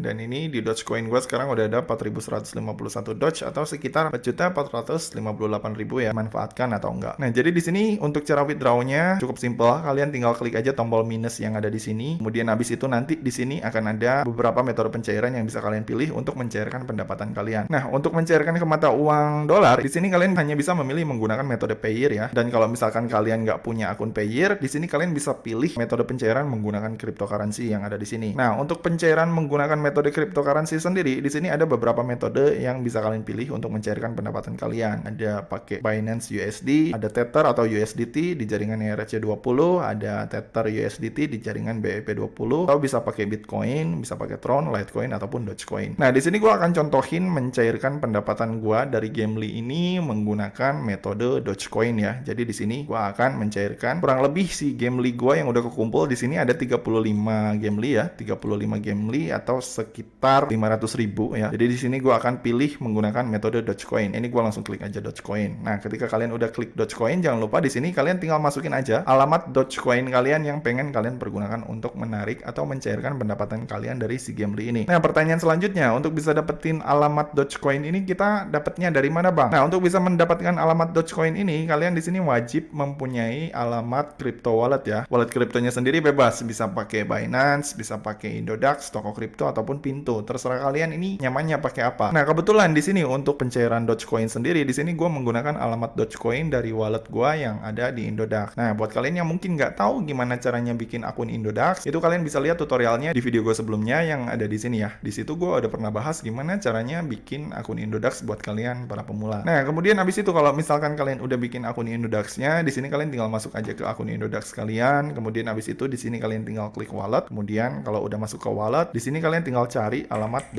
Dan ini di Dogecoin gue sekarang udah ada 4.151 Doge atau sekitar 4.458.000 ya. Manfaatkan atau enggak. Nah, jadi di sini untuk cara withdrawnya cukup simpel. Kalian tinggal klik aja tombol minus yang ada di sini. Kemudian habis itu nanti di sini akan ada beberapa metode pencairan yang bisa kalian pilih untuk mencairkan pendapatan kalian. Nah, untuk mencairkan ke mata uang dolar, di sini kalian hanya bisa memilih menggunakan metode Payeer ya. Dan kalau misalkan kalian nggak punya akun Payeer, di sini kalian bisa pilih metode pencairan menggunakan cryptocurrency yang ada di sini. Nah, untuk pencairan menggunakan metode cryptocurrency sendiri, di sini ada beberapa metode yang bisa kalian pilih untuk mencairkan pendapatan kalian. Ada pakai Binance USD, ada Tether atau USDT di jaringan ERC20, ada Tether USDT di jaringan BEP20, atau bisa pakai Bitcoin, bisa pakai Tron, Litecoin ataupun Dogecoin. Nah, di sini gue akan contohin mencairkan pendapatan gue dari Gamely ini menggunakan metode Dogecoin ya. Jadi di sini gue akan mencairkan kurang lebih si Gamely gue yang udah kekumpul. Di sini ada 35 Gamely ya, 35 Gamely atau sekitar 500.000 ya. Jadi di sini gue akan pilih menggunakan metode Dogecoin. Ini gue langsung klik aja Dogecoin. Nah, ketika kalian udah klik Dogecoin, jangan lupa di sini kalian tinggal masukin aja alamat Dogecoin kalian yang pengen kalian pergunakan untuk menarik atau mencairkan pendapatan kalian dari si Gamely ini. Nah, pertanyaan selanjutnya, untuk bisa dapetin alamat Dogecoin ini kita dapatnya dari mana, Bang? Nah, untuk bisa mendapatkan alamat Dogecoin ini, kalian di sini wajib mempunyai alamat crypto wallet ya. Wallet kriptonya sendiri bebas, bisa pakai Binance, bisa pakai Indodax, toko kripto ataupun Pintu. Terserah kalian ini nyamannya pakai apa. Nah, kebetulan di sini untuk pencairan Dogecoin sendiri, di sini gue menggunakan alamat Dogecoin dari wallet gue yang ada di Indodax. Nah, buat kalian yang mungkin nggak tahu gimana caranya bikin akun Indodax, itu kalian bisa lihat tutorialnya di video gue sebelumnya yang ada di sini ya. Di situ gue udah pernah bahas gimana caranya bikin akun Indodax buat kalian para pemula. Nah, kemudian habis itu kalau misalkan kalian udah bikin akun Indodax-nya, di sini kalian tinggal masuk aja ke akun Indodax kalian. Kemudian habis itu di sini kalian tinggal klik wallet. Kemudian kalau udah masuk ke wallet, di sini kalian tinggal cari alamat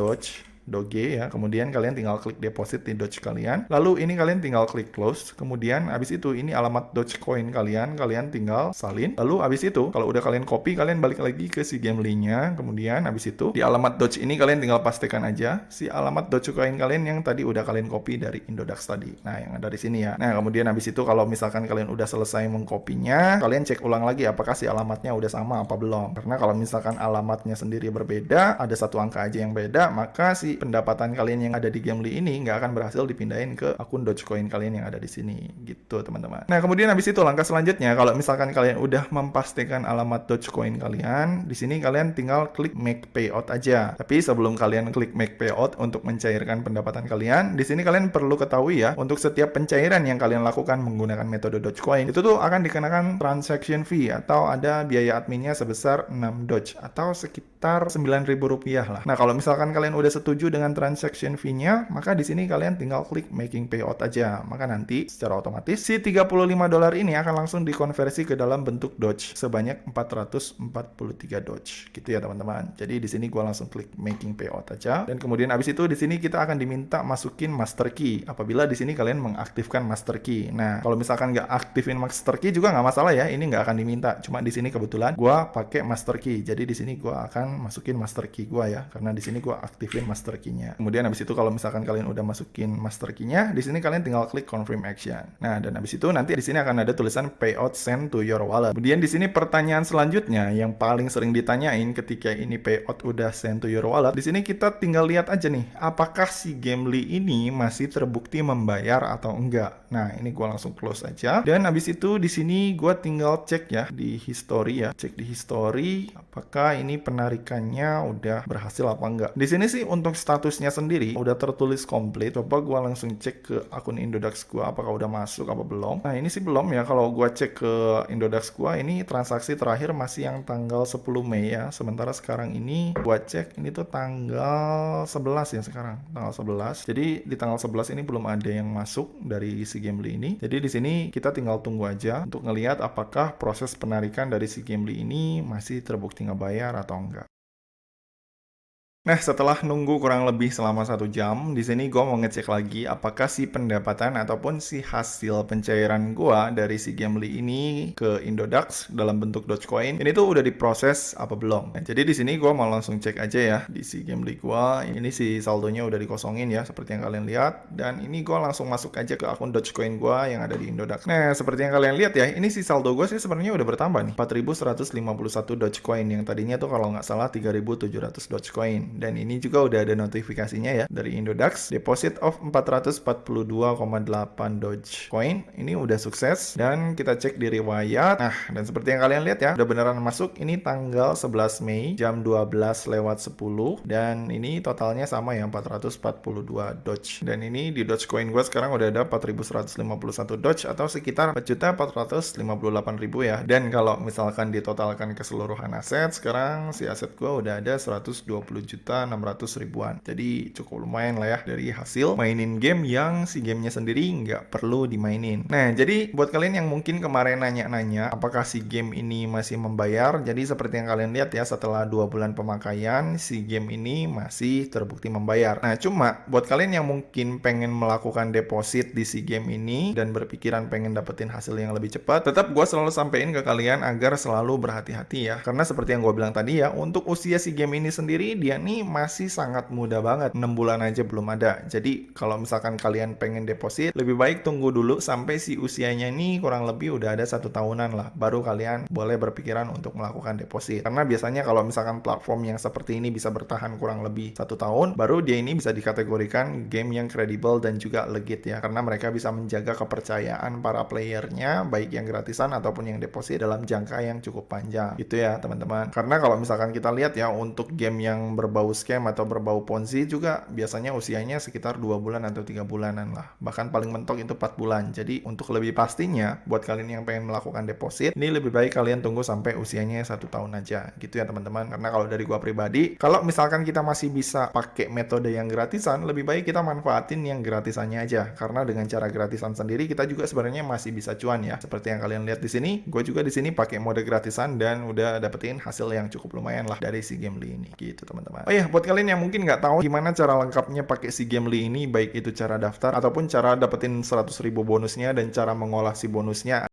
Doge ya, kemudian kalian tinggal klik deposit di Doge kalian, lalu ini kalian tinggal klik close, kemudian habis itu ini alamat Dogecoin kalian tinggal salin, lalu habis itu kalau udah kalian copy, kalian balik lagi ke si Gamely-nya, kemudian habis itu di alamat Doge ini kalian tinggal pastikan aja si alamat Dogecoin kalian yang tadi udah kalian copy dari Indodax tadi, nah yang ada di sini ya. Nah, kemudian habis itu kalau misalkan kalian udah selesai mengkopinya, kalian cek ulang lagi apakah si alamatnya udah sama apa belum, karena kalau misalkan alamatnya sendiri berbeda, ada satu angka aja yang beda, maka si pendapatan kalian yang ada di Gamely ini nggak akan berhasil dipindahin ke akun Dogecoin kalian yang ada di sini gitu teman-teman. Nah, kemudian habis itu langkah selanjutnya, kalau misalkan kalian udah memastikan alamat Dogecoin kalian, di sini kalian tinggal klik make payout aja. Tapi sebelum kalian klik make payout untuk mencairkan pendapatan kalian, di sini kalian perlu ketahui ya, untuk setiap pencairan yang kalian lakukan menggunakan metode Dogecoin, itu tuh akan dikenakan transaction fee atau ada biaya adminnya sebesar 6 Doge atau sekitar Rp9.000 lah. Nah, kalau misalkan kalian udah setuju dengan transaction fee-nya, maka di sini kalian tinggal klik making payout aja. Maka nanti secara otomatis si $35 ini akan langsung dikonversi ke dalam bentuk Doge sebanyak 443 Doge. Gitu ya teman-teman. Jadi di sini gua langsung klik making payout aja, dan kemudian habis itu di sini kita akan diminta masukin master key. Apabila di sini kalian mengaktifkan master key. Nah, kalau misalkan nggak aktifin master key juga nggak masalah ya. Ini nggak akan diminta. Cuma di sini kebetulan gua pakai master key. Jadi di sini gua akan masukin master key gua ya, karena di sini gua aktifin master key-nya. Kemudian habis itu kalau misalkan kalian udah masukin master key-nya, di sini kalian tinggal klik confirm action. Nah, dan habis itu nanti di sini akan ada tulisan payout send to your wallet. Kemudian di sini pertanyaan selanjutnya yang paling sering ditanyain ketika ini payout udah send to your wallet, di sini kita tinggal lihat aja nih, apakah si Gamely ini masih terbukti membayar atau enggak. Nah, ini gua langsung close aja. Dan habis itu di sini gua tinggal cek ya di history ya, cek di history apakah ini penarikannya udah berhasil apa enggak. Di sini sih untuk statusnya sendiri udah tertulis komplit. Coba gua langsung cek ke akun Indodax gua apakah udah masuk apa belum. Nah, ini sih belum ya. Kalau gua cek ke Indodax gua, ini transaksi terakhir masih yang tanggal 10 Mei ya. Sementara sekarang ini gua cek ini tuh tanggal 11 ya sekarang. Tanggal 11. Jadi di tanggal 11 ini belum ada yang masuk dari si Gamely ini. Jadi di sini kita tinggal tunggu aja untuk ngelihat apakah proses penarikan dari si Gamely ini masih terbukti ngebayar atau enggak. Nah, setelah nunggu kurang lebih selama 1 jam, di sini gue mau ngecek lagi apakah si pendapatan ataupun si hasil pencairan gue dari si Gamely ini ke Indodax dalam bentuk Dogecoin ini tuh udah diproses apa belum. Nah, jadi di sini gue mau langsung cek aja ya di si Gamely gue. Ini si saldonya udah dikosongin ya seperti yang kalian lihat, dan ini gue langsung masuk aja ke akun Dogecoin gue yang ada di Indodax. Nah, seperti yang kalian lihat ya, ini si saldo gue sih sebenarnya udah bertambah nih, 4.151 Dogecoin yang tadinya tuh kalau nggak salah 3.700 Dogecoin. koin. Dan ini juga udah ada notifikasinya ya dari Indodax, deposit of 442,8 Dogecoin. Ini udah sukses dan kita cek di riwayat. Nah, dan seperti yang kalian lihat ya, udah beneran masuk. Ini tanggal 11 Mei jam 12:10 dan ini totalnya sama ya 442 Doge. Dan ini di Dogecoin gue sekarang udah ada 4.151 Doge atau sekitar 4.458.000 ya. Dan kalau misalkan ditotalkan keseluruhan aset, sekarang si aset gue udah ada 120.600.000-an. Jadi cukup lumayan lah ya dari hasil mainin game yang si gamenya sendiri nggak perlu dimainin. Nah, jadi buat kalian yang mungkin kemarin nanya-nanya apakah si game ini masih membayar, jadi seperti yang kalian lihat ya, setelah 2 bulan pemakaian, si game ini masih terbukti membayar. Nah, cuma buat kalian yang mungkin pengen melakukan deposit di si game ini dan berpikiran pengen dapetin hasil yang lebih cepat, tetap gue selalu sampein ke kalian agar selalu berhati-hati ya. Karena seperti yang gue bilang tadi ya, untuk usia si game ini sendiri, dia nih masih sangat muda banget. 6 bulan aja belum ada. Jadi, kalau misalkan kalian pengen deposit, lebih baik tunggu dulu sampai si usianya ini kurang lebih udah ada 1 tahunan lah. Baru kalian boleh berpikiran untuk melakukan deposit. Karena biasanya kalau misalkan platform yang seperti ini bisa bertahan kurang lebih 1 tahun, baru dia ini bisa dikategorikan game yang kredibel dan juga legit ya. Karena mereka bisa menjaga kepercayaan para playernya, baik yang gratisan ataupun yang deposit dalam jangka yang cukup panjang. Gitu ya teman-teman. Karena kalau misalkan kita lihat ya, untuk game yang berbau scam atau berbau Ponzi juga biasanya usianya sekitar 2 bulan atau 3 bulanan lah. Bahkan paling mentok itu 4 bulan. Jadi untuk lebih pastinya, buat kalian yang pengen melakukan deposit, ini lebih baik kalian tunggu sampai usianya 1 tahun aja. Gitu ya teman-teman. Karena kalau dari gua pribadi, kalau misalkan kita masih bisa pakai metode yang gratisan, lebih baik kita manfaatin yang gratisannya aja. Karena dengan cara gratisan sendiri, kita juga sebenarnya masih bisa cuan ya. Seperti yang kalian lihat di sini, gue juga di sini pakai mode gratisan dan udah dapetin hasil yang cukup lumayan lah dari si Gamely ini. Gitu teman-teman. Oh iya, buat kalian yang mungkin nggak tahu gimana cara lengkapnya pakai si Gamely ini, baik itu cara daftar ataupun cara dapetin 100.000 bonusnya dan cara mengolah si bonusnya,